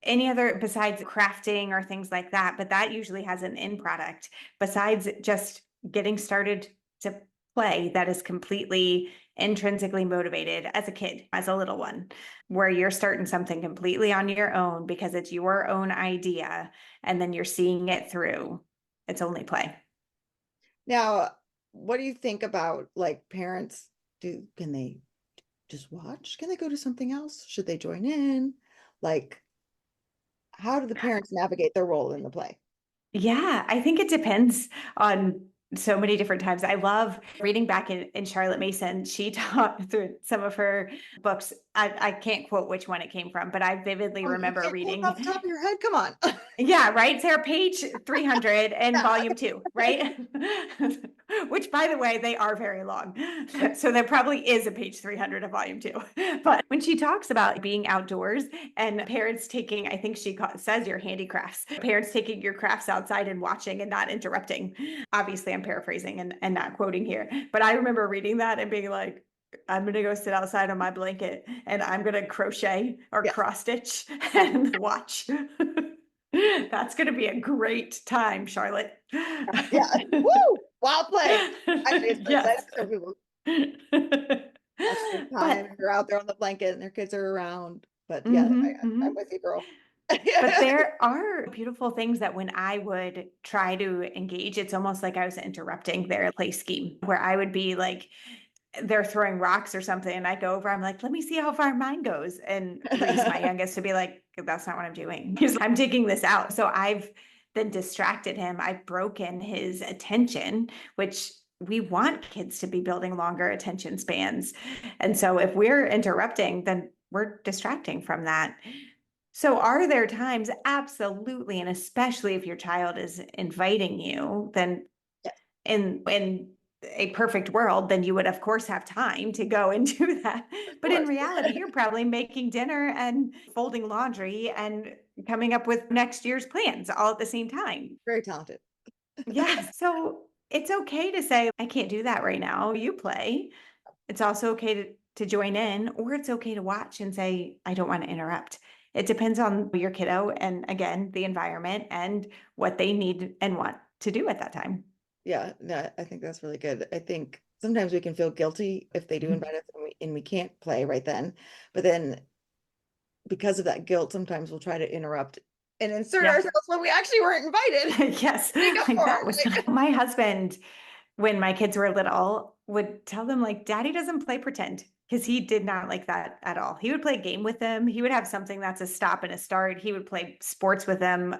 any other besides crafting or things like that, but that usually has an end product besides just getting started to play that is completely intrinsically motivated as a kid, as a little one, where you're starting something completely on your own because it's your own idea and then you're seeing it through. It's only play. Now, what do you think about like parents? Can they just watch? Can they go to something else? Should they join in? Like, how do the parents navigate their role in the play? Yeah, I think it depends on so many different times. I love reading back in Charlotte Mason. She taught through some of her books. I can't quote which one it came from, but I vividly Oh, you remember can't pull it off reading. the top of your head. Come on. Yeah, right. Sarah, page 300 and Yeah. volume 2, right? Which, by the way, they are very long. So there probably is a page 300 of volume 2. But when she talks about being outdoors and parents taking, I think says your handicrafts, parents taking your crafts outside and watching and not interrupting. Obviously, I'm paraphrasing and not quoting here. But I remember reading that and being like, I'm going to go sit outside on my blanket and I'm going to crochet or Yes. cross stitch and watch. That's going to be a great time, Charlotte. Yeah. Woo! Wild play. Actually, it's for Yes. excited for some people. That's their time. But And they're out there on the blanket and their kids are around. But yeah, mhm, I'm mhm. with you, girl. But there are beautiful things that when I would try to engage, it's almost like I was interrupting their play scheme, where I would be like, they're throwing rocks or something, and I go over, I'm like, let me see how far mine goes. And Reese, my youngest, to be like, that's not what I'm doing. He's like, I'm taking this out. So I've then distracted him. I've broken his attention, which we want kids to be building longer attention spans. And so if we're interrupting, then we're distracting from that. So are there times? Absolutely. And especially if your child is inviting you, then Yes, in a perfect world, then you would of course have time to go and do that. of But in course. reality, you're probably making dinner and folding laundry and coming up with next year's plans all at the same time. Very talented. Yes. So it's okay to say, I can't do that right now. You play. It's also okay to join in, or it's okay to watch and say, I don't want to interrupt. It depends on your kiddo and again, the environment and what they need and want to do at that time. Yeah, no, I think that's really good. I think sometimes we can feel guilty if they do Mhm. invite us and we can't play right then. But then because of that guilt, sometimes we'll try to interrupt and insert Yeah. ourselves when we actually weren't invited. Yes. Make up Like for that was it. my husband, when my kids were little, would tell them like, Daddy doesn't play pretend. Because he did not like that at all. He would play a game with them. He would have something that's a stop and a start. He would play sports with them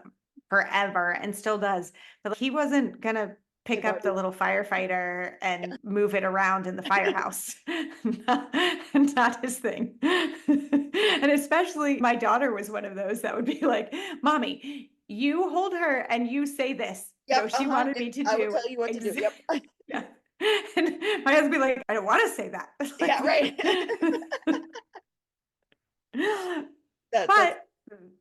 forever and still does. But he wasn't gonna pick Like up the Barbie. little firefighter and move it around in the firehouse. Not his thing. And especially my daughter was one of those that would be like, Mommy, you hold her and you say this. Yep. she wanted me to I will do tell you what to do. Yep. yeah. And my husband be like, I don't want to say that. Yeah, right. That's But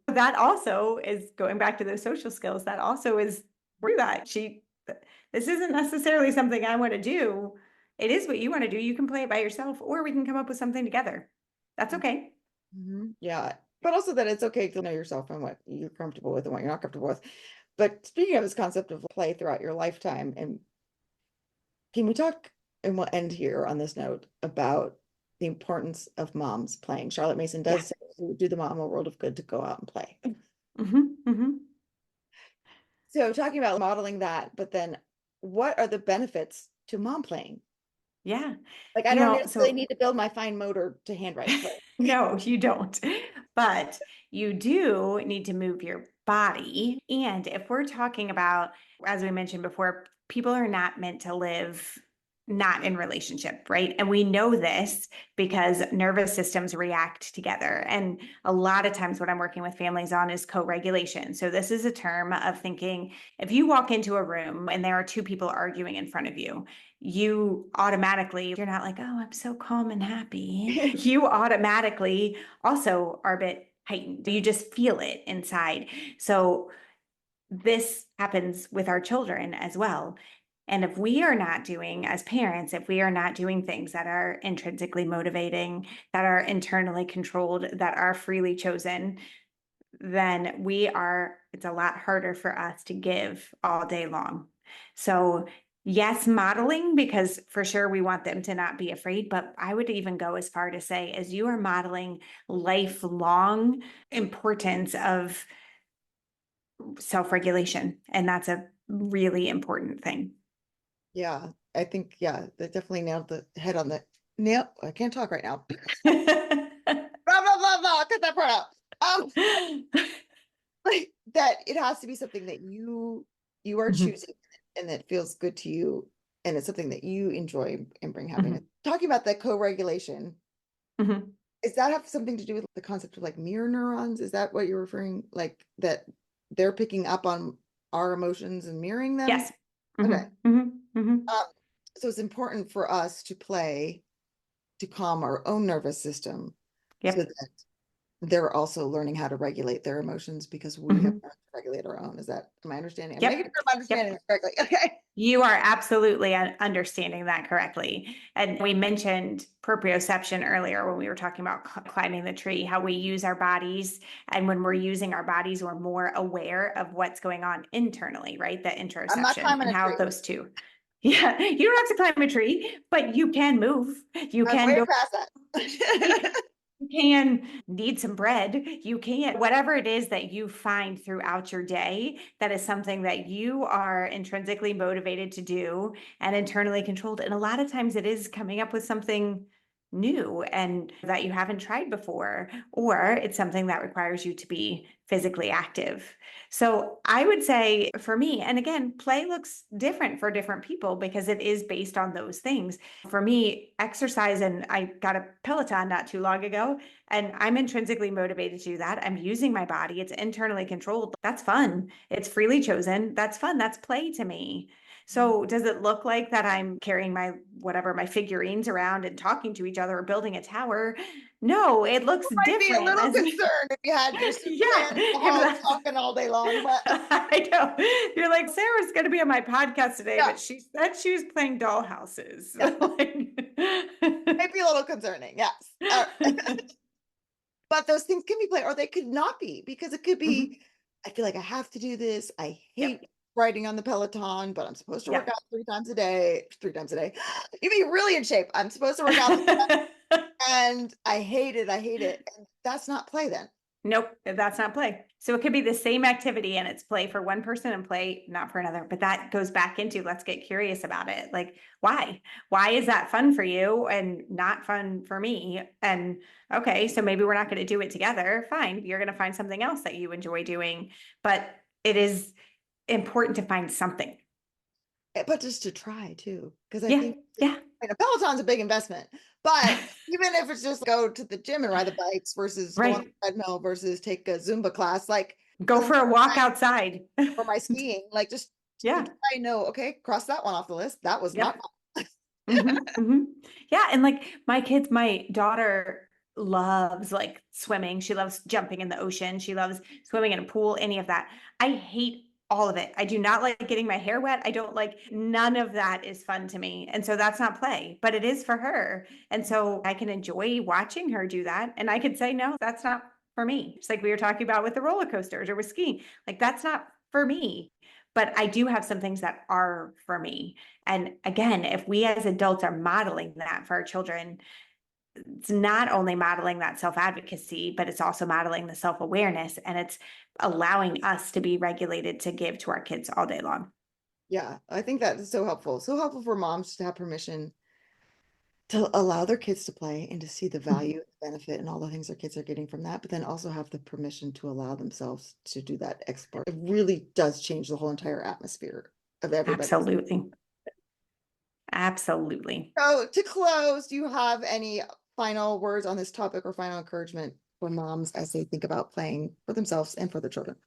that also is going back to those social skills. That also is through that. This isn't necessarily something I want to do. It is what you want to do. You can play it by yourself, or we can come up with something together. That's okay. Yeah. But also that it's okay to know yourself and what you're comfortable with and what you're not comfortable with. But speaking of this concept of play throughout your lifetime, and can we talk, and we'll end here on this note, about the importance of moms playing? Charlotte Mason Yeah. does say, do the mom a world of good to go out and play. So talking about modeling that, but then what are the benefits to mom playing? Yeah. Like, I don't necessarily So need to build my fine motor to handwrite. no, you don't. But you do need to move your body. And if we're talking about, as we mentioned before, people are not meant to live not in relationship, right? And we know this because nervous systems react together. And a lot of times, what I'm working with families on is co regulation. So, this is a term of thinking if you walk into a room and there are two people arguing in front of you, you automatically, you're not like, oh, I'm so calm and happy. You automatically also are a bit heightened. You just feel it inside. So this happens with our children as well. And if we are not doing, as parents, if we are not doing things that are intrinsically motivating, that are internally controlled, that are freely chosen, then it's a lot harder for us to give all day long. So, yes, modeling, because for sure we want them to not be afraid, but I would even go as far to say, as you are modeling lifelong importance of self-regulation, and that's a really important thing. Yeah, I think, yeah, that definitely nailed the head on the nail. I can't talk right now. Blah, blah, blah, blah. Cut that part out. Like that it has to be something that you are Mhm, choosing and that feels good to you, and it's something that you enjoy and bring happiness. mhm, Talking about that co-regulation, mhm. does that have something to do with the concept of like mirror neurons? Is that what you're referring, like that they're picking up on our emotions and mirroring them? Yes. Okay. Mhm, mhm, mhm. Um, so it's important for us to play to calm our own nervous system so Yep. that they're also learning how to regulate their emotions because we have Mhm. to regulate our own. Is that my understanding? I'm making Yep. sure I'm understanding Yep. it correctly. Okay. You are absolutely understanding that correctly. And we mentioned proprioception earlier when we were talking about climbing the tree, how we use our bodies. And when we're using our bodies, we're more aware of what's going on internally, right? The I'm not interoception climbing and a how tree. those two. Yeah, you don't have to climb a tree, but you can move. You I'm can way go. past You that. can need some bread. You can, whatever it is that you find throughout your day, that is something that you are intrinsically motivated to do and internally controlled. And a lot of times it is coming up with something new and that you haven't tried before, or it's something that requires you to be physically active. So I would say for me, and again, play looks different for different people because it is based on those things. For me, exercise, and I got a Peloton not too long ago, and I'm intrinsically motivated to do that. I'm using my body, it's internally controlled. That's fun. It's freely chosen. That's fun. That's play to me. So does it look like that I'm carrying my whatever my figurines around and talking to each other or building a tower? No, it looks Might be a different little as concerned if you had your Superman yeah, in the if hall that's talking all day long, but I know. You're like, Sarah's going to be on my podcast today, yeah, but she said she was playing doll houses. yeah, might be a little concerning. Yes. But those things can be played, or they could not be, because it could Mhm. be, I feel like I have to do this. I hate Yep. riding on the Peloton, but I'm supposed to work Yep. out 3 times a day. 3 times a day. You'd be really in shape. I'm supposed to work out, and I hate it. I hate it. And that's not play then. Nope, that's not play. So it could be the same activity and it's play for one person and play not for another. But that goes back into let's get curious about it. Like, why? Why is that fun for you and not fun for me? And okay, so maybe we're not going to do it together. Fine. You're going to find something else that you enjoy doing. But it is important to find something. But just to try too, because I Yeah. think Yeah. a Peloton's a big investment. But even if it's just go to the gym and ride the bikes versus go on Right. the treadmill versus take a Zumba class, like Go for for a walk outside. my skiing, like just Yeah. I know, okay, cross that one off the list. That was not Yep. Yeah. And like my daughter loves like swimming. She loves jumping in the ocean. She loves swimming in a pool, any of that. I hate all of it. I do not like getting my hair wet. I don't like none of that is fun to me. And so that's not play, but it is for her. And so I can enjoy watching her do that. And I could say, no, that's not for me. Just like we were talking about with the roller coasters or with skiing, like that's not for me. But I do have some things that are for me. And again, if we as adults are modeling that for our children, it's not only modeling that self advocacy, but it's also modeling the self awareness and it's allowing us to be regulated to give to our kids all day long. Yeah, I think that is so helpful. So helpful for moms to have permission to allow their kids to play and to see the value, the benefit, and all the things their kids are getting from that, but then also have the permission to allow themselves to do that explore. It really does change the whole entire atmosphere of everybody's. Absolutely. Absolutely. So to close, do you have any final words on this topic or final encouragement for moms as they think about playing for themselves and for their children?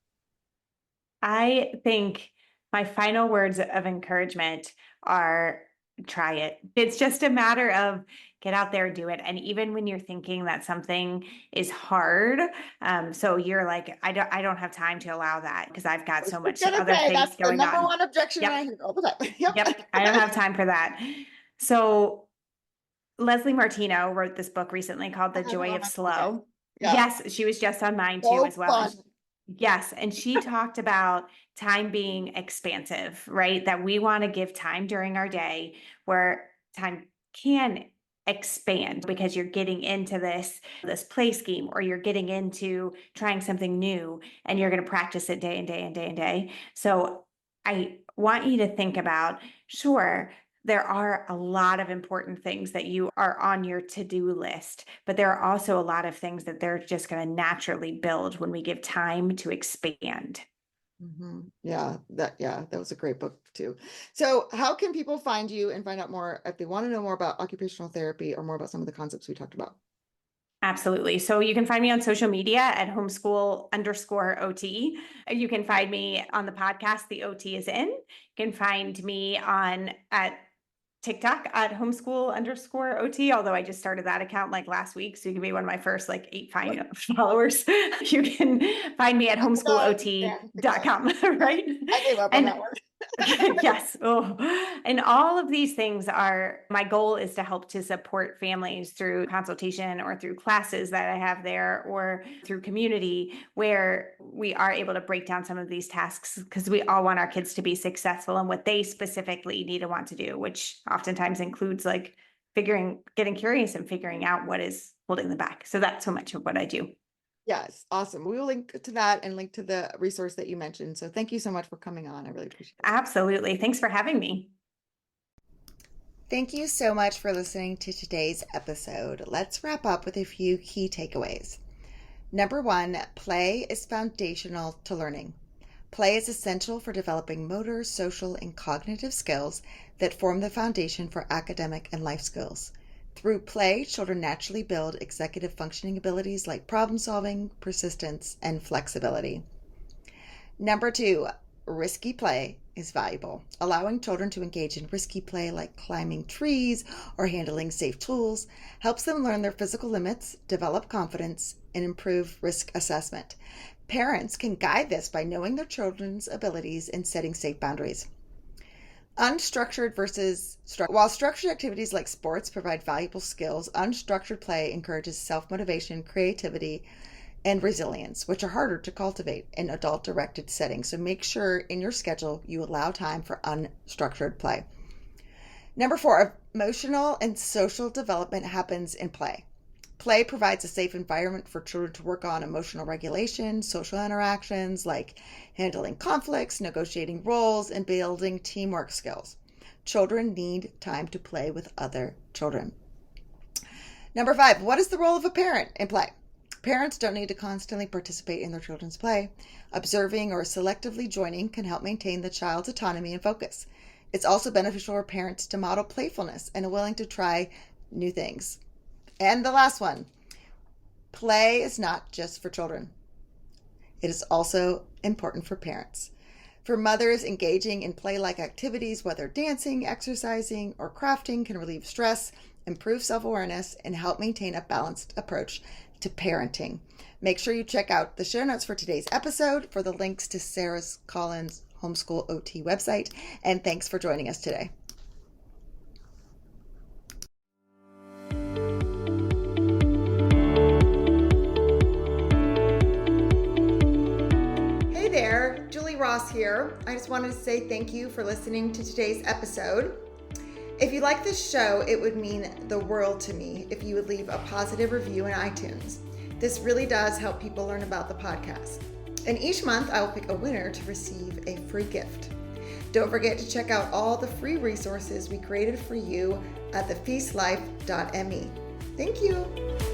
I think my final words of encouragement are try it. It's just a matter of get out there and do it. And even when you're thinking that something is hard, so you're like, I don't have time to allow that because I've I got was so just much gonna other say things that's the going number on. one objection I Yep. hear all the time. Yep. Yep. I don't have time for that. So Leslie Martino wrote this book recently called I The have it Joy on of my podcast. Slow. Yeah. Yes, she was just on mine too So as well. And fun. yes, and she talked about time being expansive, right? That we want to give time during our day where time can expand because you're getting into this play scheme or you're getting into trying something new and you're going to practice it day and day and day and day. So I want you to think about, sure, there are a lot of important things that you are on your to-do list, but there are also a lot of things that they're just going to naturally build when we give time to expand. Yeah, that was a great book too. So how can people find you and find out more if they want to know more about occupational therapy or more about some of the concepts we talked about? Absolutely. So you can find me on social media at homeschool_OT. You can find me on the podcast, The OT is in. You can find me on at TikTok at homeschool_OT, although I just started that account like last week. So you can be one of my first like 8 followers. You can find me at TikTok. homeschoolot.com, right? I gave up on And that one. yes. Oh. And all of these things are my goal is to help to support families through consultation or through classes that I have there or through community where we are able to break down some of these tasks because we all want our kids to be successful in what they specifically need to want to do, which oftentimes includes like getting curious and figuring out what is holding them back. So that's so much of what I do. Yes, awesome. We will link to that and link to the resource that you mentioned. So thank you so much for coming on. I really appreciate it. Absolutely. Thanks for having me. Thank you so much for listening to today's episode. Let's wrap up with a few key takeaways. Number one, play is foundational to learning. Play is essential for developing motor, social, and cognitive skills that form the foundation for academic and life skills. Through play, children naturally build executive functioning abilities like problem solving, persistence, and flexibility. Number two, risky play is valuable. Allowing children to engage in risky play like climbing trees or handling safe tools helps them learn their physical limits, develop confidence, and improve risk assessment. Parents can guide this by knowing their children's abilities and setting safe boundaries. Unstructured versus structured. While structured activities like sports provide valuable skills, unstructured play encourages self motivation, creativity, and resilience, which are harder to cultivate in adult directed settings. So make sure in your schedule you allow time for unstructured play. Number four, emotional and social development happens in play. Play provides a safe environment for children to work on emotional regulation, social interactions like handling conflicts, negotiating roles, and building teamwork skills. Children need time to play with other children. Number five, what is the role of a parent in play? Parents don't need to constantly participate in their children's play. Observing or selectively joining can help maintain the child's autonomy and focus. It's also beneficial for parents to model playfulness and are willing to try new things. And the last one, play is not just for children. It is also important for parents. For mothers, engaging in play-like activities, whether dancing, exercising, or crafting, can relieve stress, improve self-awareness, and help maintain a balanced approach to parenting. Make sure you check out the show notes for today's episode for the links to Sarah Collins' Homeschool OT website. And thanks for joining us today. Hey there, Julie Ross here. I just wanted to say thank you for listening to today's episode. If you like this show, it would mean the world to me if you would leave a positive review in iTunes. This really does help people learn about the podcast. And each month I will pick a winner to receive a free gift. Don't forget to check out all the free resources we created for you at thefeastlife.me. Thank you.